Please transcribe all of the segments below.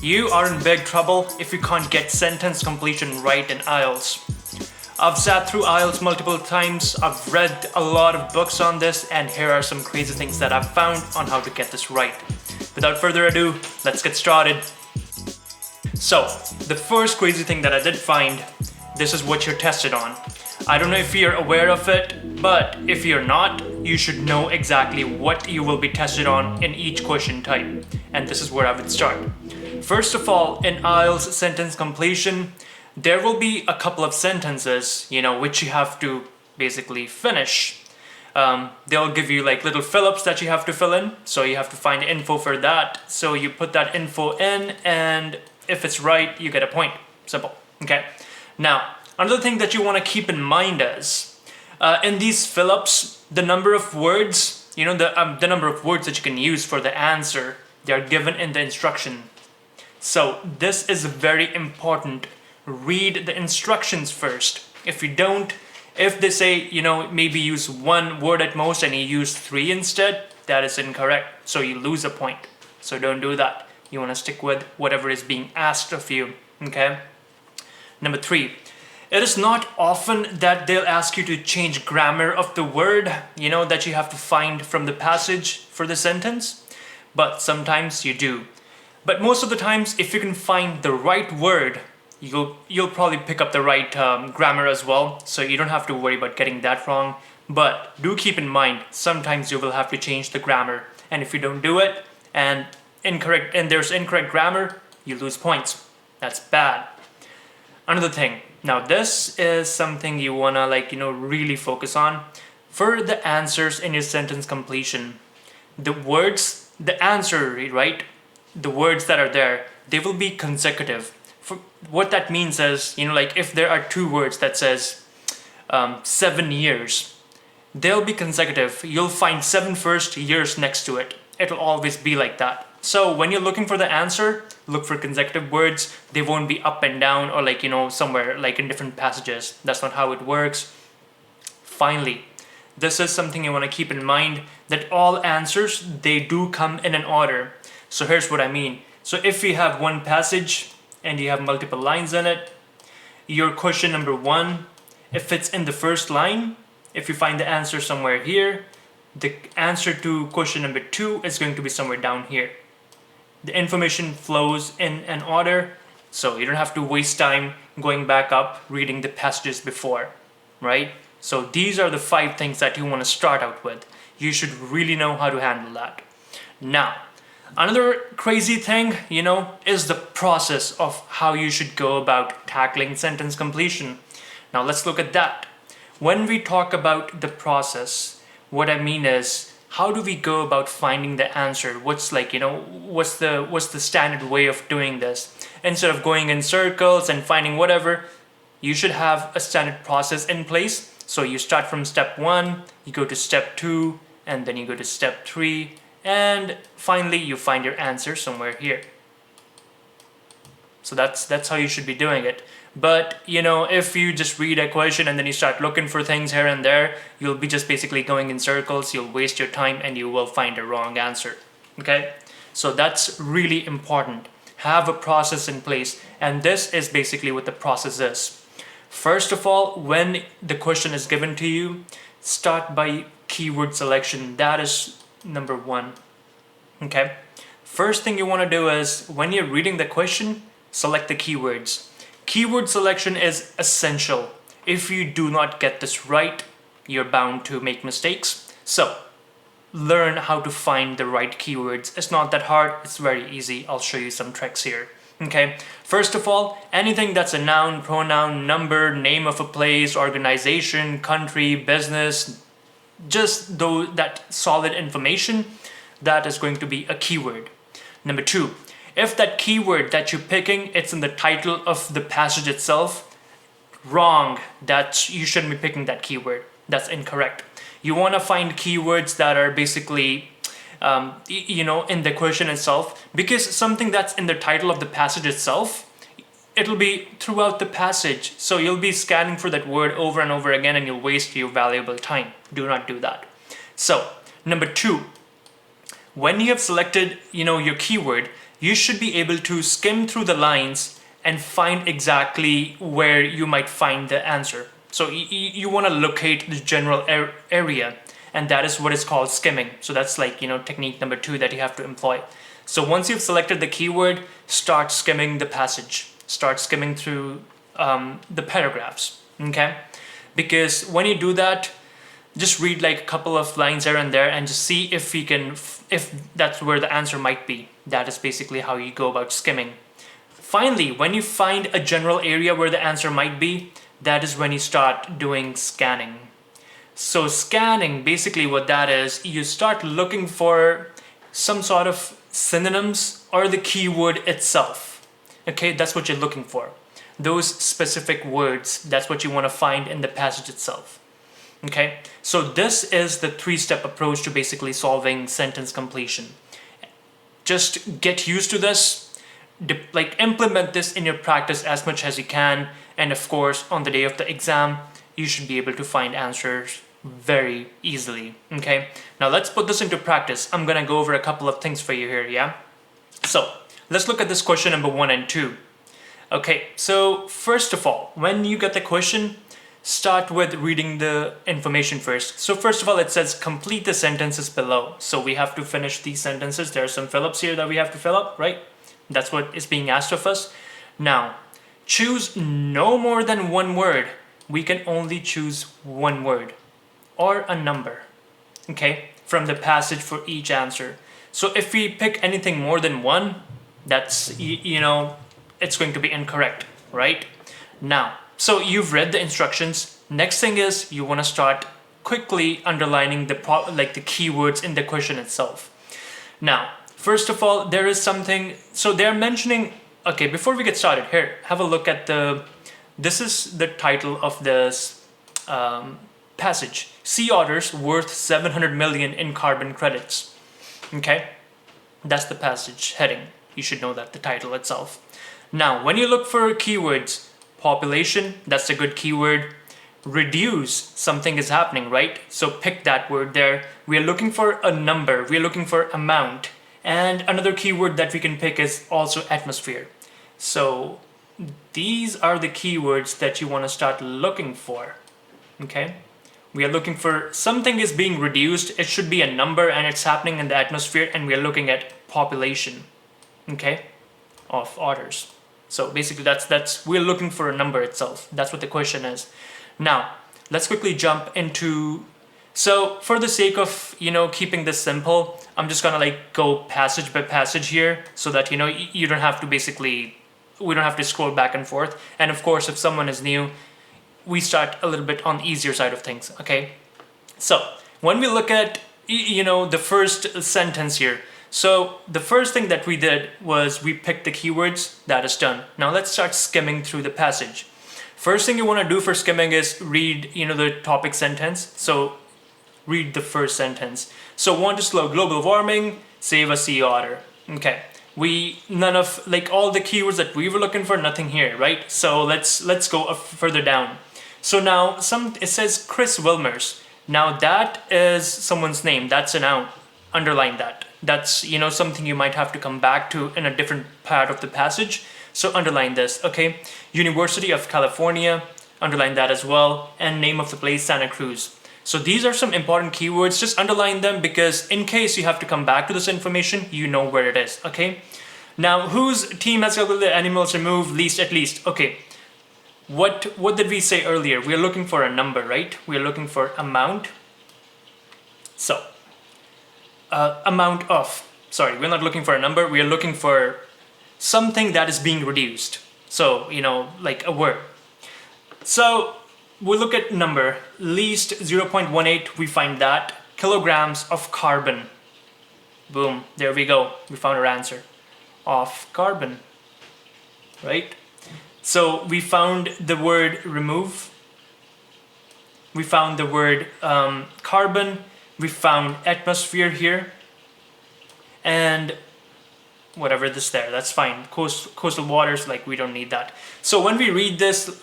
You are in big trouble if you can't get sentence completion right in IELTS. I've sat through IELTS multiple times, I've read a lot of books on this, and here are some crazy things that I've found on how to get this right. Without further ado, let's get started. So, the first crazy thing that I did find, this is what you're tested on. I don't know if you're aware of it, but if you're not, you should know exactly what you will be tested on in each question type. And this is where I would start. First of all, in IELTS sentence completion, there will be a couple of sentences, which you have to basically finish. They'll give you like little fill-ups that you have to fill in, so you have to find info for that. So you put that info in, and if it's right, you get a point. Simple. Okay. Now, another thing that you want to keep in mind is, in these fill-ups, the number of words, the number of words that you can use for the answer, they are given in the instruction. So this is very important. Read the instructions first. If you don't, if they say, maybe use one word at most and you use 3 instead, that is incorrect. So you lose a point. So don't do that. You want to stick with whatever is being asked of you. Okay? Number 3. It is not often that they'll ask you to change grammar of the word, that you have to find from the passage for the sentence. But sometimes you do. But most of the times, if you can find the right word, you'll probably pick up the right grammar as well. So you don't have to worry about getting that wrong. But do keep in mind, sometimes you will have to change the grammar. And if you don't do it, and there's incorrect grammar, you lose points. That's bad. Another thing. Now this is something you wanna really focus on. For the answers in your sentence completion, the answer, right? The words that are there, they will be consecutive. What that means is, if there are 2 words that says 7 years, they'll be consecutive. You'll find 7 first, years next to it. It'll always be like that. So when you're looking for the answer, look for consecutive words. They won't be up and down or somewhere in different passages. That's not how it works. Finally, this is something you want to keep in mind, that all answers, they do come in an order. So here's what I mean. So if you have one passage and you have multiple lines in it, your question number 1, if it's in the first line, if you find the answer somewhere here, the answer to question number 2 is going to be somewhere down here. The information flows in an order, so you don't have to waste time going back up, reading the passages before, right? So these are the 5 things that you want to start out with. You should really know how to handle that. Now, another crazy thing, is the process of how you should go about tackling sentence completion. Now let's look at that. When we talk about the process, what I mean is, how do we go about finding the answer? What's the standard way of doing this? Instead of going in circles and finding whatever, you should have a standard process in place. So you start from step 1, you go to step 2, and then you go to step 3, and finally you find your answer somewhere here. So that's how you should be doing it. But if you just read a question and then you start looking for things here and there, you'll be just basically going in circles, you'll waste your time, and you will find a wrong answer. Okay? So that's really important. Have a process in place, and this is basically what the process is. First of all, when the question is given to you, start by keyword selection. That is number 1. Okay? First thing you want to do is, when you're reading the question, select the keywords. Keyword selection is essential. If you do not get this right, you're bound to make mistakes. So, learn how to find the right keywords. It's not that hard, it's very easy. I'll show you some tricks here. Okay, first of all, anything that's a noun, pronoun, number, name of a place, organization, country, business, just that solid information, that is going to be a keyword. Number 2, if that keyword that you're picking, it's in the title of the passage itself, wrong. You shouldn't be picking that keyword. That's incorrect. You want to find keywords that are basically, in the question itself, because something that's in the title of the passage itself, it'll be throughout the passage. So you'll be scanning for that word over and over again, and you'll waste your valuable time. Do not do that. So, number 2, when you have selected, your keyword, you should be able to skim through the lines and find exactly where you might find the answer. So you want to locate the general area, and that is what is called skimming. So that's like, technique number 2 that you have to employ. So once you've selected the keyword, start skimming the passage. Start skimming through the paragraphs, okay? Because when you do that, just read like a couple of lines here and there and just see if that's where the answer might be. That is basically how you go about skimming. Finally, when you find a general area where the answer might be, that is when you start doing scanning. So scanning, basically what that is, you start looking for some sort of synonyms or the keyword itself. Okay, that's what you're looking for. Those specific words, that's what you want to find in the passage itself. Okay, so this is the 3-step approach to basically solving sentence completion. Just get used to this, implement this in your practice as much as you can, and of course on the day of the exam you should be able to find answers very easily. Okay, now let's put this into practice. I'm gonna go over a couple of things for you here, yeah? So let's look at this question number 1 and 2. Okay, so first of all, when you get the question, start with reading the information first. So first of all, it says complete the sentences below. So we have to finish these sentences. There are some fill-ups here that we have to fill up, right? That's what is being asked of us. Now, choose no more than one word. We can only choose one word or a number, okay, from the passage for each answer. So if we pick anything more than one, that's, it's going to be incorrect, right? Now, so you've read the instructions. Next thing is you want to start quickly underlining the keywords in the question itself. Now, first of all, there is something, so they're mentioning, okay, before we get started, here, have a look at this is the title of this passage. Sea otters worth 700 million in carbon credits. Okay, that's the passage heading. You should know that, the title itself. Now, when you look for keywords, population, that's a good keyword. Reduce, something is happening, right? So pick that word there. We are looking for a number. We are looking for amount. And another keyword that we can pick is also atmosphere. So these are the keywords that you want to start looking for. Okay? We are looking for something is being reduced. It should be a number and it's happening in the atmosphere, and we are looking at population, okay, of otters. So basically that's we're looking for a number itself. That's what the question is. Now, let's quickly jump into, so for the sake of, keeping this simple, I'm just gonna go passage by passage here so that, you don't have to we don't have to scroll back and forth. And of course, if someone is new, we start a little bit on the easier side of things, okay? So when we look at, the first sentence here, so the first thing that we did was we picked the keywords. That is done. Now let's start skimming through the passage. First thing you want to do for skimming is read, the topic sentence. So read the first sentence. So want to slow global warming, save a sea otter. Okay. None of all the keywords that we were looking for, nothing here, right? So let's go further down. So now it says Chris Wilmers. Now that is someone's name. That's a noun. Underline that. That's, something you might have to come back to in a different part of the passage. So underline this, okay? University of California, underline that as well. And name of the place, Santa Cruz. So these are some important keywords. Just underline them because in case you have to come back to this information, you know where it is, okay? Now, whose team has calculated animals removed least at least? Okay, what did we say earlier? We are looking for a number, right? We are looking for amount. So, amount of, sorry, we're not looking for a number. We are looking for something that is being reduced. So, like a word. So, we'll look at number, least 0.18, we find that. Kilograms of carbon. Boom, there we go. We found our answer. Of carbon, right? So we found the word remove. We found the word carbon. We found atmosphere here. And whatever this there, that's fine. Coastal waters, we don't need that. So when we read this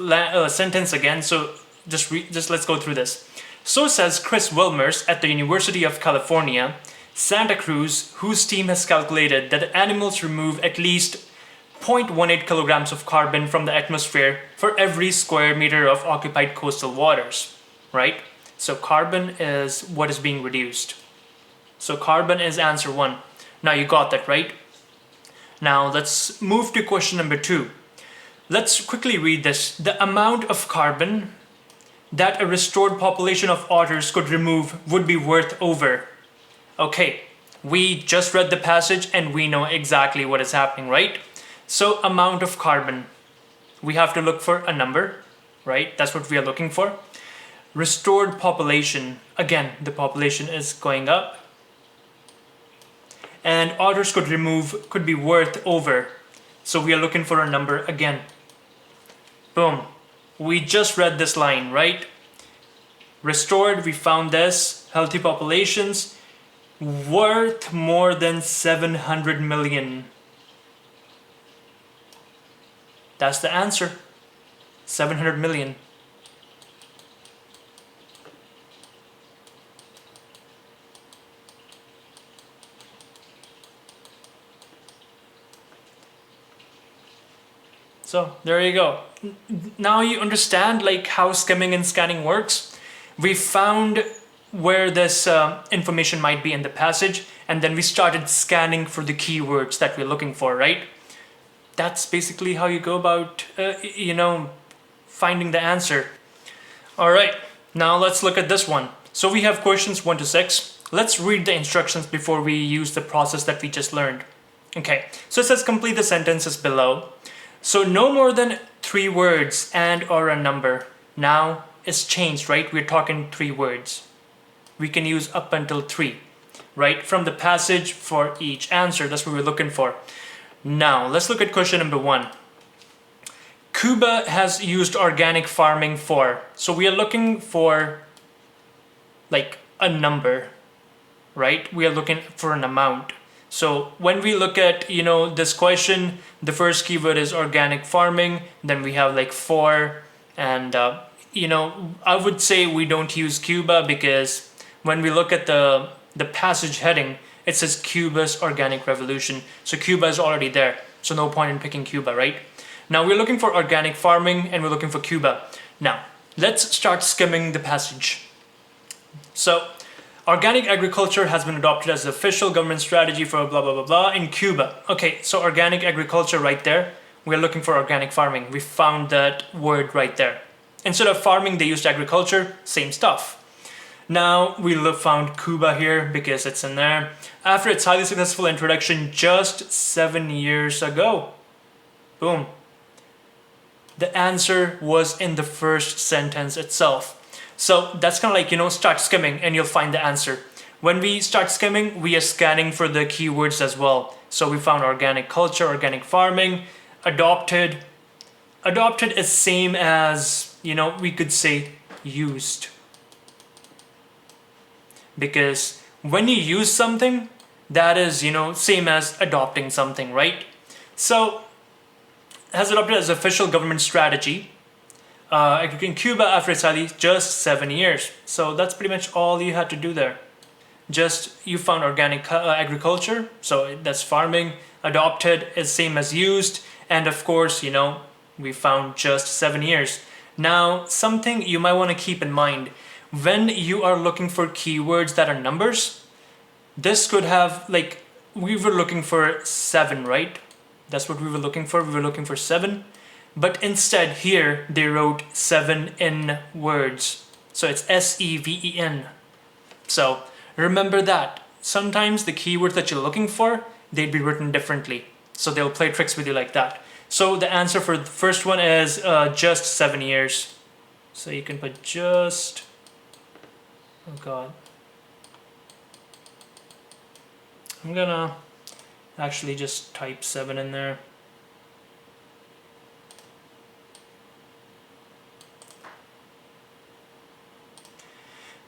sentence again, so just let's go through this. So says Chris Wilmers at the University of California, Santa Cruz, whose team has calculated that animals remove at least 0.18 kilograms of carbon from the atmosphere for every square meter of occupied coastal waters, right? So carbon is what is being reduced. So carbon is answer 1. Now you got that, right? Now let's move to question number 2. Let's quickly read this. The amount of carbon that a restored population of otters could remove would be worth over. Okay, we just read the passage and we know exactly what is happening, right? So amount of carbon, we have to look for a number, right? That's what we are looking for. Restored population, again, the population is going up. And otters could be worth over. So we are looking for a number again. Boom. We just read this line, right? Restored, we found this. Healthy populations worth more than 700 million. That's the answer. 700 million. So there you go. Now you understand like how skimming and scanning works. We found where this information might be in the passage, and then we started scanning for the keywords that we're looking for, right? That's basically how you go about, finding the answer. All right, now let's look at this one. So we have questions 1 to 6. Let's read the instructions before we use the process that we just learned. Okay, so it says complete the sentences below. So no more than 3 words and or a number. Now it's changed, right? We're talking 3 words. We can use up until 3, right? From the passage for each answer. That's what we're looking for. Now let's look at question number 1. Cuba has used organic farming for. So we are looking for like a number, right? We are looking for an amount. So when we look at, this question, the first keyword is organic farming. Then we have like for, and, I would say we don't use Cuba because when we look at the passage heading, it says Cuba's organic revolution. So Cuba is already there. So no point in picking Cuba, right? Now we're looking for organic farming and we're looking for Cuba. Now let's start skimming the passage. So organic agriculture has been adopted as the official government strategy for blah, blah, blah, blah in Cuba. Okay, so organic agriculture right there. We're looking for organic farming. We found that word right there. Instead of farming, they used agriculture, same stuff. Now we found Cuba here because it's in there. After its highly successful introduction just 7 years ago. Boom. The answer was in the first sentence itself. So that's kind of like, start skimming and you'll find the answer. When we start skimming, we are scanning for the keywords as well. So we found organic culture, organic farming, adopted. Adopted is same as, we could say used. Because when you use something, that is, same as adopting something, right? So has adopted as official government strategy. In Cuba after its highly just 7 years. So that's pretty much all you had to do there. Just you found organic agriculture, so that's farming. Adopted is same as used, and of course, we found just 7 years. Now, something you might want to keep in mind when you are looking for keywords that are numbers. This could have we were looking for 7, right? That's what we were looking for. We were looking for 7. But instead here they wrote 7 in words. So it's S-E-V-E-N. So remember that. Sometimes the keywords that you're looking for, they'd be written differently. So they'll play tricks with you like that. So the answer for the first one is just 7 years. So you can put just, oh God. I'm gonna actually just type 7 in there.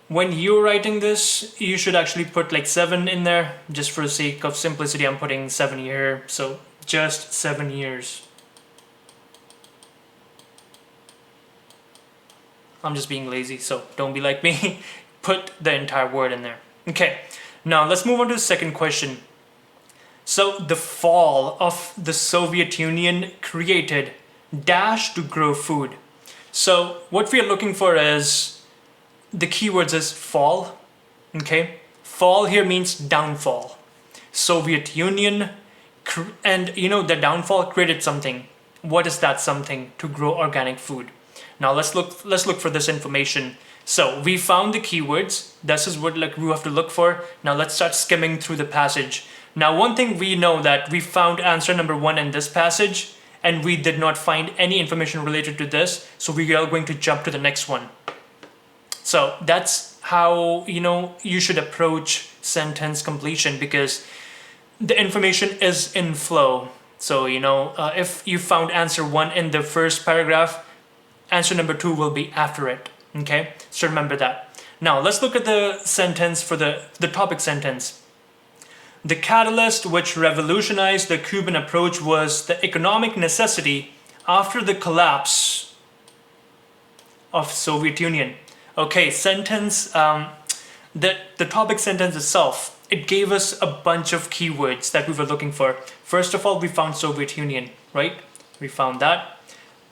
When you're writing this, you should actually put 7 in there. Just for the sake of simplicity, I'm putting 7 here. So just 7 years. I'm just being lazy, so don't be like me. Put the entire word in there. Okay, Now let's move on to the second question. So the fall of the Soviet Union created dash to grow food. So what we are looking for is, the keywords is fall, okay? Fall here means downfall. Soviet Union, and the downfall created something. What is that something? To grow organic food. Now let's look for this information. So we found the keywords. This is what we have to look for. Now let's start skimming through the passage. Now one thing we know, that we found answer number 1 in this passage, and we did not find any information related to this, so we are going to jump to the next one. So that's how you should approach sentence completion, because the information is in flow. So if you found answer 1 in the first paragraph, answer number 2 will be after it. Okay, so remember that. Now let's look at the sentence for the topic sentence. The catalyst which revolutionized the Cuban approach was the economic necessity after the collapse of Soviet Union. Okay, sentence, the topic sentence itself, it gave us a bunch of keywords that we were looking for. First of all, we found Soviet Union, right? We found that.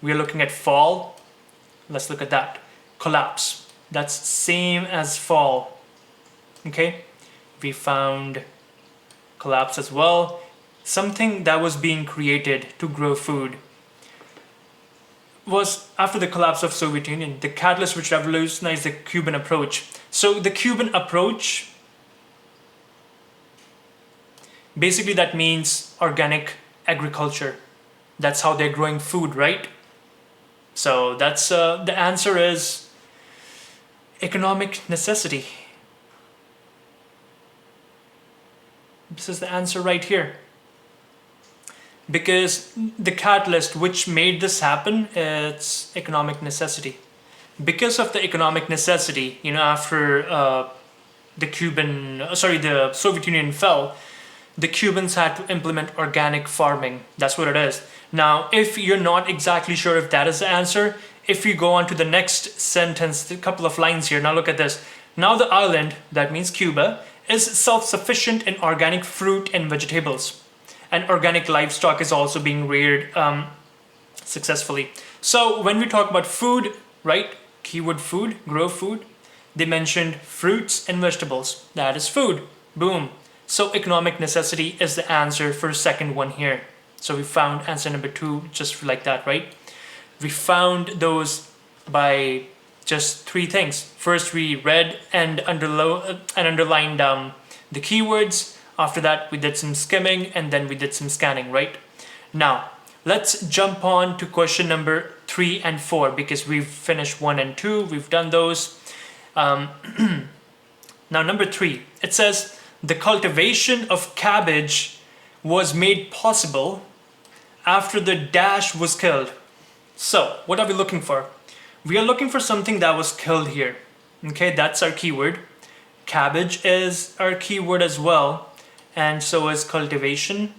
We are looking at fall. Let's look at that. Collapse. That's same as fall. Okay? We found collapse as well. Something that was being created to grow food was after the collapse of Soviet Union, the catalyst which revolutionized the Cuban approach. So the Cuban approach, basically that means organic agriculture. That's how they're growing food, right? So that's the answer is economic necessity. This is the answer right here. Because the catalyst which made this happen, it's economic necessity. Because of the economic necessity, after the Soviet Union fell, the Cubans had to implement organic farming. That's what it is. Now, if you're not exactly sure if that is the answer, if you go on to the next sentence, a couple of lines here, now look at this. Now the island, that means Cuba, is self-sufficient in organic fruit and vegetables. And organic livestock is also being reared successfully. So when we talk about food, right, keyword food, grow food, they mentioned fruits and vegetables. That is food. Boom. So economic necessity is the answer for the second one here. So we found answer number 2 just like that, right? We found those by just 3 things. First, we read and underlined the keywords. After that, we did some skimming, and then we did some scanning, right? Now, let's jump on to question number 3 and 4, because we've finished 1 and 2. We've done those. Now, number 3, it says, the cultivation of cabbage was made possible after the dash was killed. So, what are we looking for? We are looking for something that was killed here. Okay, that's our keyword. Cabbage is our keyword as well. And so is cultivation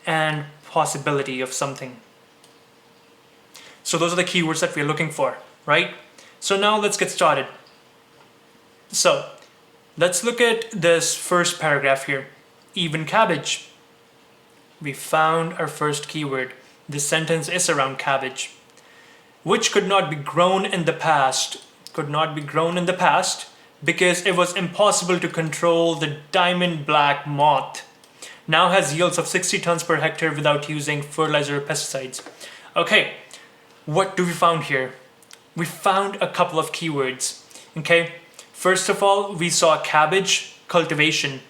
and possibility of something. So those are the keywords that we're looking for, right? So now let's get started. So let's look at this first paragraph here. Even cabbage. We found our first keyword. This sentence is around cabbage, which could not be grown in the past. Could not be grown in the past because it was impossible to control the diamond black moth. Now has yields of 60 tons per hectare without using fertilizer or pesticides. Okay, what do we found here? We found a couple of keywords. Okay, first of all, we saw cabbage cultivation.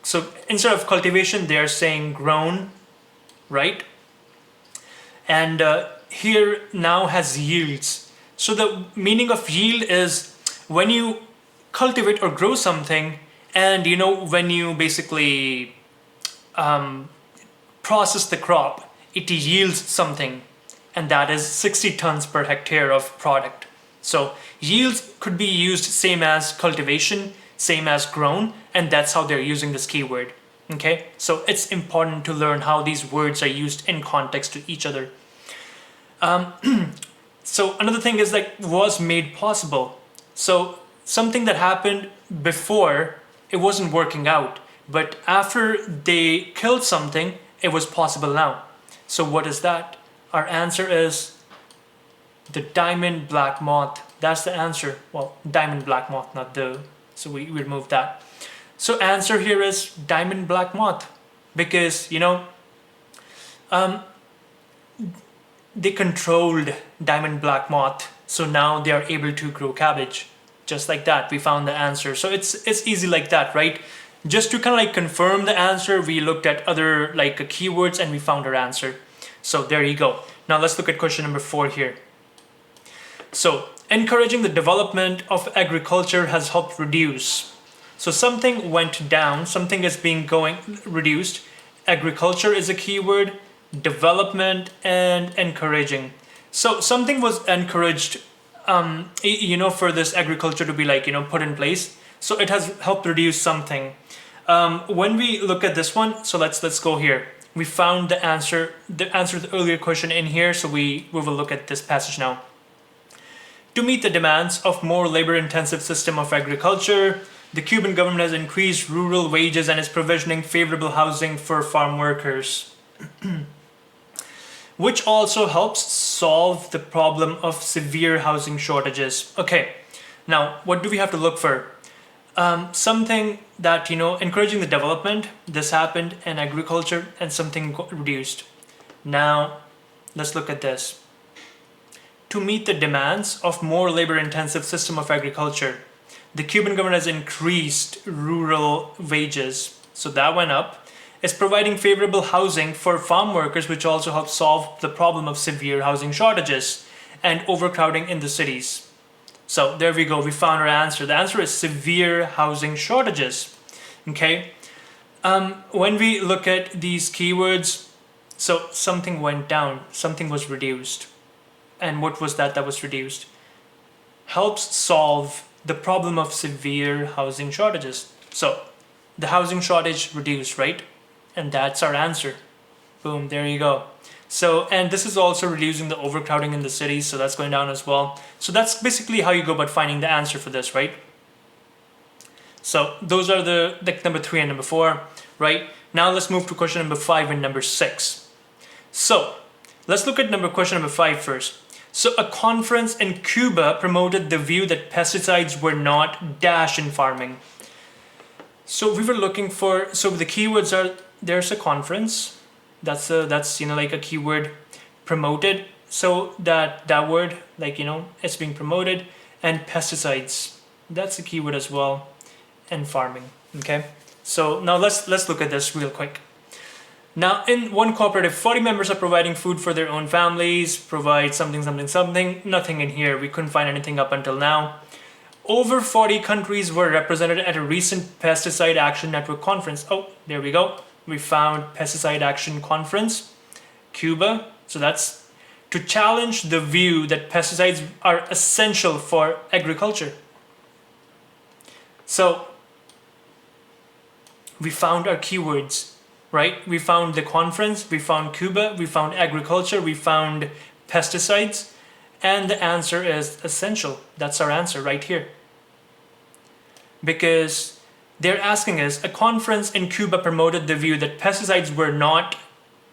So instead of cultivation, they are saying grown, right? And here now has yields. So the meaning of yield is when you cultivate or grow something, and when you basically process the crop, it yields something, and that is 60 tons per hectare of product. So yields could be used same as cultivation, same as grown, and that's how they're using this keyword. Okay, so it's important to learn how these words are used in context to each other. So another thing is was made possible. So something that happened before it wasn't working out. But after they killed something, it was possible now. So what is that? Our answer is the diamond black moth. That's the answer. Well, diamond black moth, not the. So we removed that. So answer here is diamond black moth, because they controlled diamond black moth, so now they are able to grow cabbage. Just like that, we found the answer. So it's easy like that, right? Just to kind of like confirm the answer, we looked at other like keywords and we found our answer. So there you go. Now let's look at question number 4 here. So encouraging the development of agriculture has helped reduce. So something went down, something is being reduced. Agriculture is a keyword, development, and encouraging. So something was encouraged, for this agriculture to be like, put in place. So it has helped reduce something. When we look at this one, so let's go here. We found the answer to the earlier question in here. So we will look at this passage now. To meet the demands of more labor-intensive system of agriculture, the Cuban government has increased rural wages and is provisioning favorable housing for farm workers, which also helps solve the problem of severe housing shortages. Okay, now what do we have to look for? Something that, encouraging the development, this happened in agriculture, and something got reduced. Now, let's look at this. To meet the demands of more labor-intensive system of agriculture, the Cuban government has increased rural wages, so that went up. It's providing favorable housing for farm workers, which also helps solve the problem of severe housing shortages and overcrowding in the cities. So there we go, we found our answer. The answer is severe housing shortages. Okay, when we look at these keywords, so something went down, something was reduced. And what was that was reduced? Helps solve the problem of severe housing shortages. So the housing shortage reduced, right? And that's our answer. Boom, there you go. So, and this is also reducing the overcrowding in the cities, so that's going down as well. So that's basically how you go about finding the answer for this, right? So those are the number 3 and number 4, right? Now let's move to question number 5 and number 6. So let's look at question number 5 first. So a conference in Cuba promoted the view that pesticides were not dash in farming. So we were looking for, so the keywords are, there's a conference, that's like a keyword, promoted. So that word, like, it's being promoted, and pesticides, that's a keyword as well, and farming. Okay. So now let's look at this real quick. Now, in one cooperative, 40 members are providing food for their own families, provide something. Nothing in here. We couldn't find anything up until now. Over 40 countries were represented at a recent Pesticide Action Network conference. Oh, there we go. We found Pesticide Action Conference, Cuba. So that's to challenge the view that pesticides are essential for agriculture. So we found our keywords. Right? We found the conference, we found Cuba, we found agriculture, we found pesticides, and the answer is essential. That's our answer right here. Because they're asking us, a conference in Cuba promoted the view that pesticides were not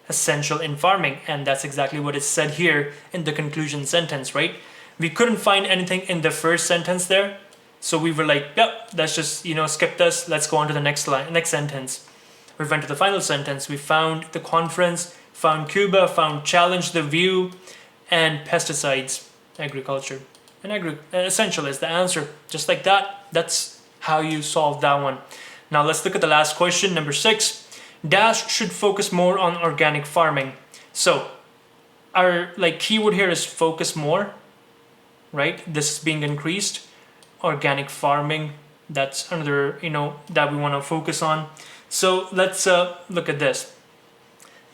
essential in farming, and that's exactly what is said here in the conclusion sentence, right? We couldn't find anything in the first sentence there, so we were like, yep, let's just, skip this, let's go on to the next sentence. We went to the final sentence. We found the conference, found Cuba, found challenge the view, and pesticides, agriculture. And essential is the answer. Just like that, that's how you solve that one. Now let's look at the last question, number 6. Dash should focus more on organic farming. So our keyword here is focus more, right? This is being increased. Organic farming, that's another, that we want to focus on. So let's look at this.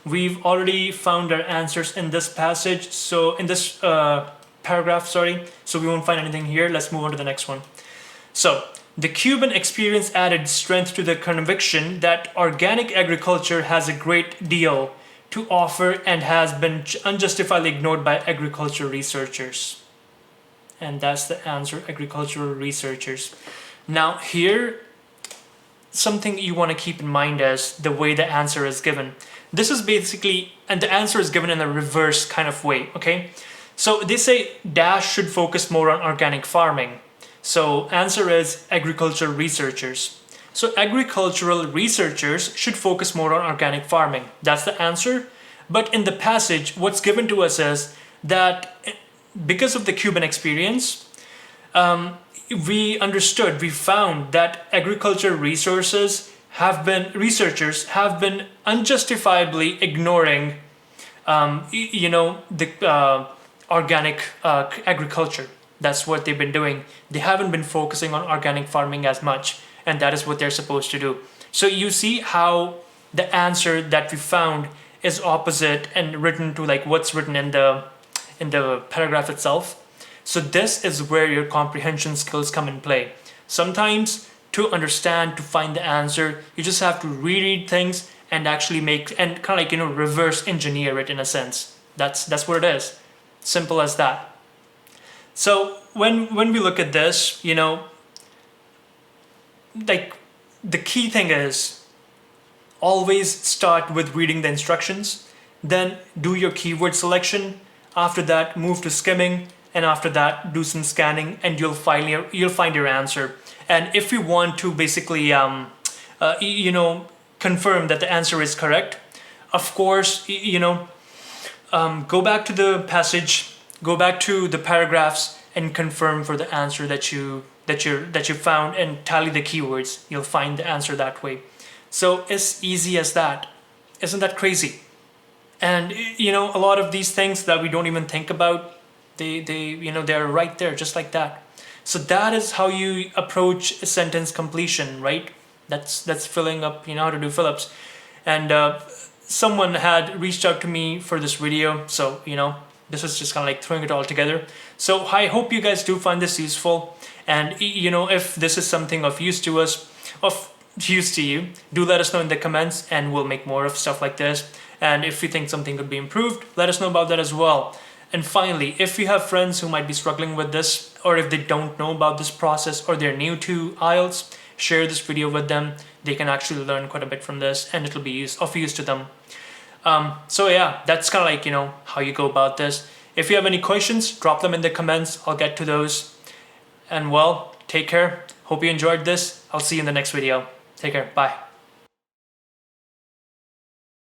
We've already found our answers in this passage. So in this paragraph, sorry. So we won't find anything here. Let's move on to the next one. So the Cuban experience added strength to the conviction that organic agriculture has a great deal to offer and has been unjustifiably ignored by agriculture researchers. And that's the answer, agricultural researchers. Now here, something you want to keep in mind is the way the answer is given. This is basically, and the answer is given in a reverse kind of way, okay? So they say dash should focus more on organic farming. So answer is agriculture researchers. So agricultural researchers should focus more on organic farming. That's the answer. But in the passage, what's given to us is that because of the Cuban experience, we found that agriculture researchers have been unjustifiably ignoring, the organic agriculture. That's what they've been doing. They haven't been focusing on organic farming as much, and that is what they're supposed to do. So you see how the answer that we found is opposite and written to like what's written in the paragraph itself. So this is where your comprehension skills come in play. Sometimes to understand, to find the answer, you just have to reread things and actually make and kind of like reverse engineer it in a sense. That's what it is. Simple as that. So when we look at this, like the key thing is always start with reading the instructions, then do your keyword selection. After that, move to skimming, and after that, do some scanning, and you'll find your answer. And if you want to basically, confirm that the answer is correct, of course, go back to the passage, go back to the paragraphs, and confirm for the answer that you found, and tally the keywords. You'll find the answer that way. So it's easy as that. Isn't that crazy? And a lot of these things that we don't even think about, they're right there just like that. So that is how you approach a sentence completion, right? That's filling up, how to do fill-ups. And someone had reached out to me for this video, so this is just kind of like throwing it all together. So I hope you guys do find this useful, and if this is something of use to us, of use to you, do let us know in the comments, and we'll make more of stuff like this. And if you think something could be improved, let us know about that as well. And finally, if you have friends who might be struggling with this, or if they don't know about this process, or they're new to IELTS, share this video with them. They can actually learn quite a bit from this, and it'll be of use to them. So yeah, that's kind of like, how you go about this. If you have any questions, drop them in the comments. I'll get to those. And well, take care. Hope you enjoyed this. I'll see you in the next video. Take care. Bye.